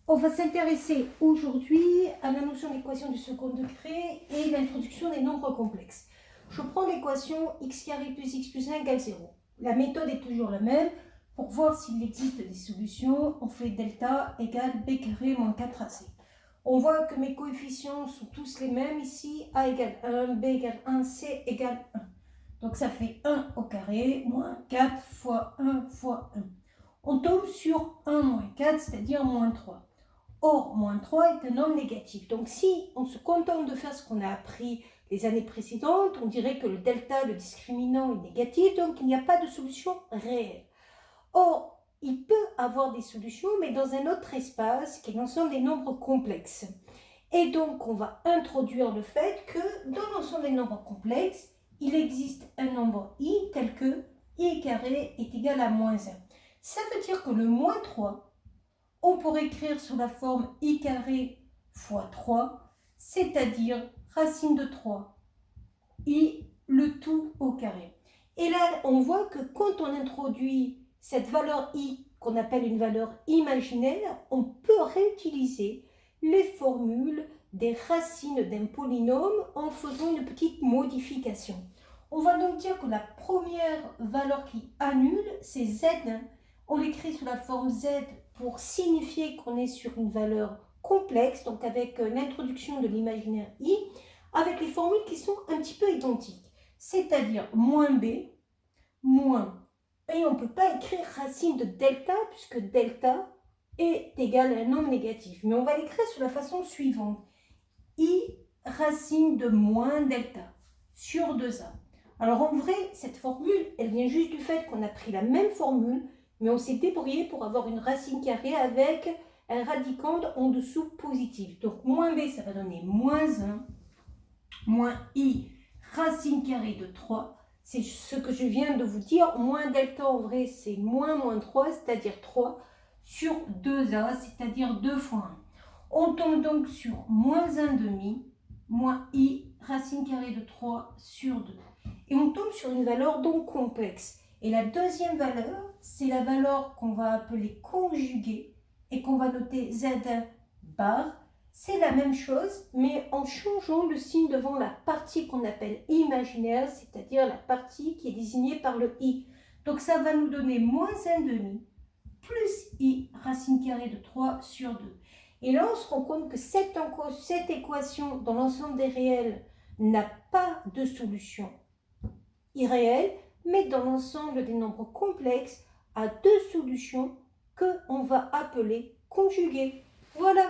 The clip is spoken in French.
On va s'intéresser aujourd'hui à la notion d'équation du second degré et l'introduction des nombres complexes. Je prends l'équation x carré plus x plus 1 égale 0. La méthode est toujours la même. Pour voir s'il existe des solutions, on fait delta égale b carré moins 4ac. On voit que mes coefficients sont tous les mêmes ici. A égale 1, b égale 1, c égale 1. Donc ça fait 1 au carré moins 4 fois 1 fois 1. On tombe sur 1 moins 4, c'est-à-dire moins 3. Or, moins 3 est un nombre négatif. Donc, si on se contente de faire ce qu'on a appris les années précédentes, on dirait que le delta, le discriminant, est négatif, donc il n'y a pas de solution réelle. Or, il peut avoir des solutions, mais dans un autre espace, qui est l'ensemble des nombres complexes. Et donc, on va introduire le fait que dans l'ensemble des nombres complexes, il existe un nombre i tel que i carré est égal à moins 1. Ça veut dire que le moins 3, on pourrait écrire sous la forme i carré fois 3, c'est-à-dire racine de 3, i le tout au carré. Et là, on voit que quand on introduit cette valeur i, qu'on appelle une valeur imaginaire, on peut réutiliser les formules des racines d'un polynôme en faisant une petite modification. On va donc dire que la première valeur qui annule, c'est z. On l'écrit sous la forme z pour signifier qu'on est sur une valeur complexe, donc avec l'introduction de l'imaginaire i, avec les formules qui sont un petit peu identiques, c'est-à-dire moins b, moins, et on ne peut pas écrire racine de delta, puisque delta est égal à un nombre négatif, mais on va l'écrire sous la façon suivante, i racine de moins delta sur 2a. Alors en vrai, cette formule, elle vient juste du fait qu'on a pris la même formule, mais on s'est débrouillé pour avoir une racine carrée avec un radicande en dessous positif. Donc moins b, ça va donner moins 1, moins i racine carrée de 3. C'est ce que je viens de vous dire. Moins delta, en vrai, c'est moins 3, c'est-à-dire 3, sur 2a, c'est-à-dire 2 fois 1. On tombe donc sur moins 1 demi, moins i racine carrée de 3 sur 2. Et on tombe sur une valeur donc complexe. Et la deuxième valeur, c'est la valeur qu'on va appeler conjuguée et qu'on va noter Z1 bar. C'est la même chose, mais en changeant le signe devant la partie qu'on appelle imaginaire, c'est-à-dire la partie qui est désignée par le i. Donc ça va nous donner moins 1 demi plus i racine carrée de 3 sur 2. Et là, on se rend compte que cette équation dans l'ensemble des réels n'a pas de solution irréelle, mais dans l'ensemble des nombres complexes, a deux solutions que on va appeler conjuguées. Voilà.